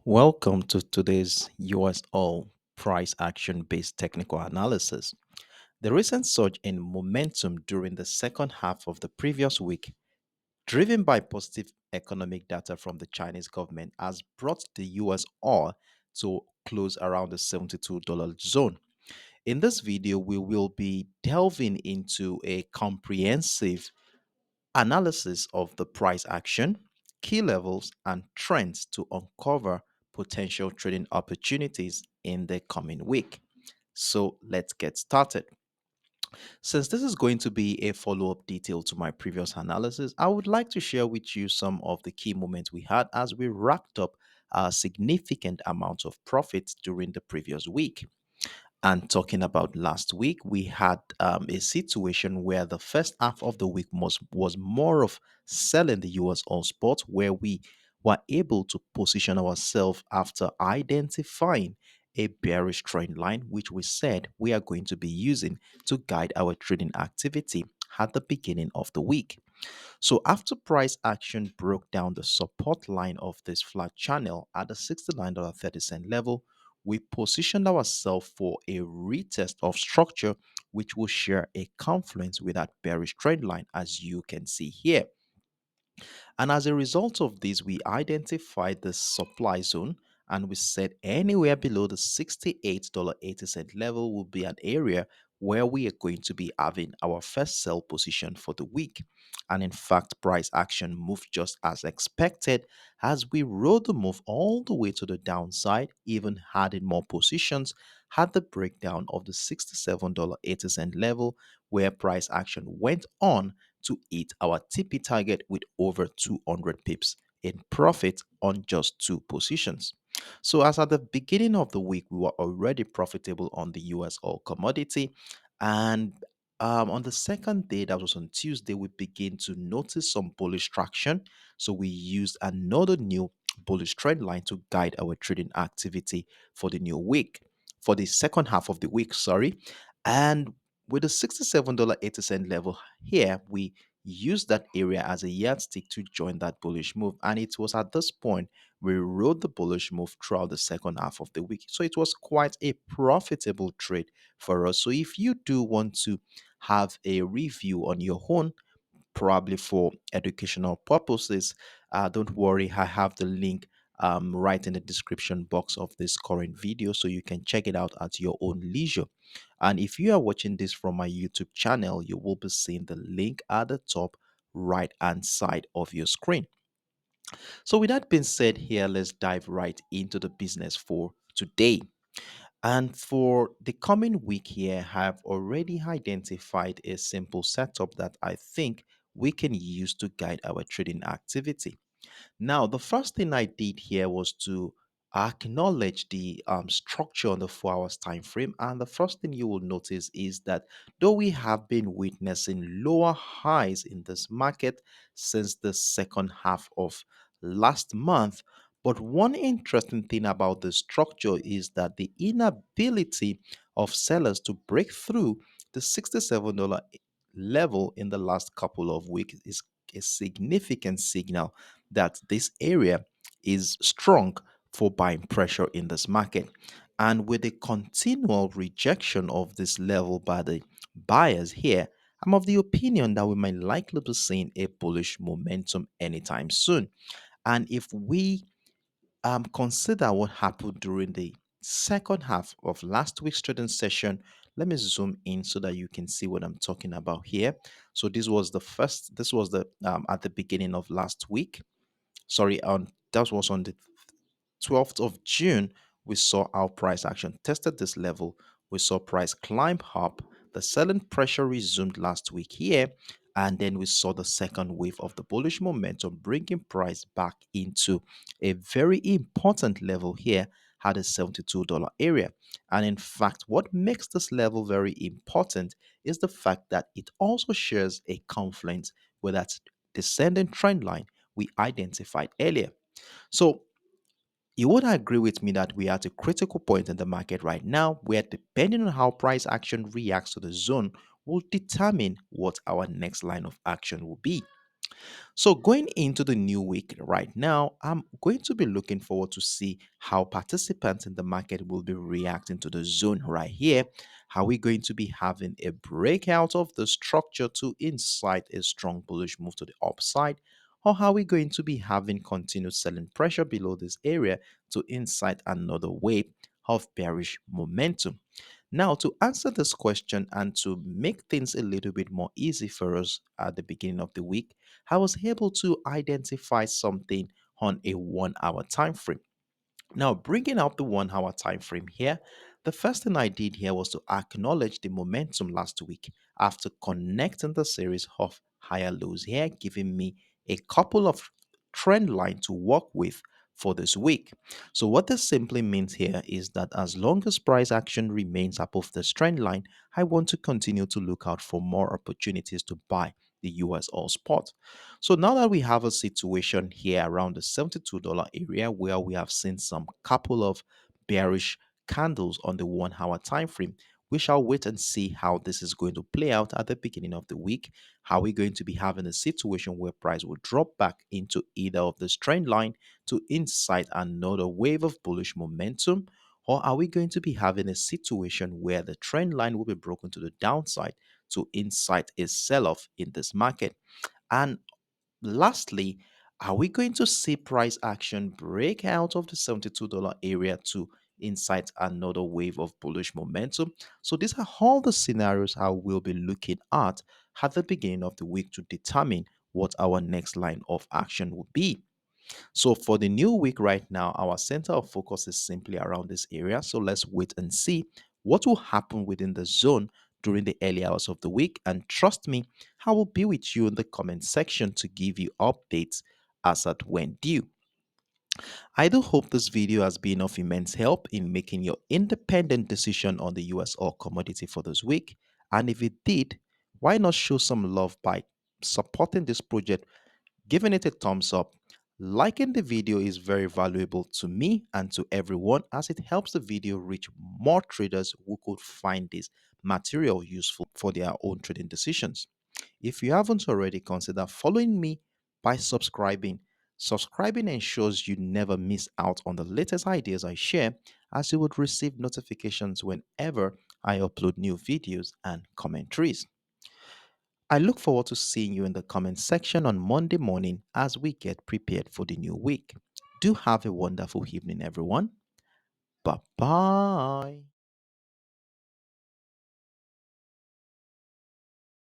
Welcome to today's US oil price action based technical analysis. The recent surge in momentum during the second half of the previous week, driven by positive economic data from the Chinese government, has brought the US oil to close around the $72 zone. In this video, we will be delving into a comprehensive analysis of the price action, key levels, and trends to uncover potential trading opportunities in the coming week. So let's get started. Since this is going to be a follow up detail to my previous analysis, I would like to share with you some of the key moments we had as we racked up a significant amount of profits during the previous week. And talking about last week, we had a situation where the first half of the week was more of selling the US on spot, where we were able to position ourselves after identifying a bearish trend line, which we said we are going to be using to guide our trading activity at the beginning of the week. So after price action broke down the support line of this flat channel at the $69.30 level, we positioned ourselves for a retest of structure which will share a confluence with that bearish trend line as you can see here. And as a result of this, we identified the supply zone and we said anywhere below the $68.80 level will be an area where we are going to be having our first sell position for the week. And in fact, price action moved just as expected as we rode the move all the way to the downside, even adding more positions, had the breakdown of the $67.80 level where price action went on to hit our TP target with over 200 pips in profit on just two positions. So, as at the beginning of the week, we were already profitable on the US oil commodity. And on the second day, that was on Tuesday, we begin to notice some bullish traction. So, we used another new bullish trend line to guide our trading activity for the new week, for the second half of the week, sorry. And with the $67.80 level here, we used that area as a yardstick to join that bullish move. And it was at this point we rode the bullish move throughout the second half of the week. So it was quite a profitable trade for us. So if you do want to have a review on your own, probably for educational purposes, don't worry, I have the link right in the description box of this current video so you can check it out at your own leisure. And if you are watching this from my YouTube channel, you will be seeing the link at the top right hand side of your screen. So, with that being said, here let's dive right into the business for today. And for the coming week here, I have already identified a simple setup that I think we can use to guide our trading activity. Now, the first thing I did here was to acknowledge the structure on the 4 hours time frame. And the first thing you will notice is that though we have been witnessing lower highs in this market since the second half of last month, but one interesting thing about the structure is that the inability of sellers to break through the $67 level in the last couple of weeks is a significant signal that this area is strong for buying pressure in this market. And with the continual rejection of this level by the buyers here, I'm of the opinion that we might likely be seeing a bullish momentum anytime soon. And if we consider what happened during the second half of last week's trading session, let me zoom in so that you can see what I'm talking about here. So this was the at the beginning of last week, sorry, on that was on the 12th of June, we saw our price action tested this level. We saw price climb up. The selling pressure resumed last week here. And then we saw the second wave of the bullish momentum bringing price back into a very important level here at the $72 area. And in fact, what makes this level very important is the fact that it also shares a confluence with that descending trend line we identified earlier. So you would agree with me that we are at a critical point in the market right now where, depending on how price action reacts to the zone, will determine what our next line of action will be. So going into the new week right now, I'm going to be looking forward to see how participants in the market will be reacting to the zone right here. How we going to be having a breakout of the structure to incite a strong bullish move to the upside, or how we going to be having continued selling pressure below this area to incite another wave of bearish momentum. Now, to answer this question and to make things a little bit more easy for us at the beginning of the week, I was able to identify something on a 1 hour time frame. Now, bringing out the 1 hour time frame here, the first thing I did here was to acknowledge the momentum last week after connecting the series of higher lows here, giving me a couple of trend line to work with for this week. So what this simply means here is that as long as price action remains above the trend line, I want to continue to look out for more opportunities to buy the US all spot. So now that we have a situation here around the $72 area where we have seen some couple of bearish candles on the 1 hour time frame, we shall wait and see how this is going to play out at the beginning of the week. How we're going to be having a situation where price will drop back into either of this trend line to incite another wave of bullish momentum, or are we going to be having a situation where the trend line will be broken to the downside to incite a sell-off in this market? And lastly, are we going to see price action break out of the $72 area to incite another wave of bullish momentum? So these are all the scenarios I will be looking at the beginning of the week to determine what our next line of action will be. So for the new week right now, our center of focus is simply around this area. So let's wait and see what will happen within the zone during the early hours of the week. And trust me, I will be with you in the comment section to give you updates as at when due. I do hope this video has been of immense help in making your independent decision on the US oil commodity for this week. And if it did, why not show some love by supporting this project, giving it a thumbs up? Liking the video is very valuable to me and to everyone as it helps the video reach more traders who could find this material useful for their own trading decisions. If you haven't already, consider following me by subscribing. Subscribing ensures you never miss out on the latest ideas I share, as you would receive notifications whenever I upload new videos and commentaries. I look forward to seeing you in the comment section on Monday morning as we get prepared for the new week. Do have a wonderful evening, everyone. Bye bye.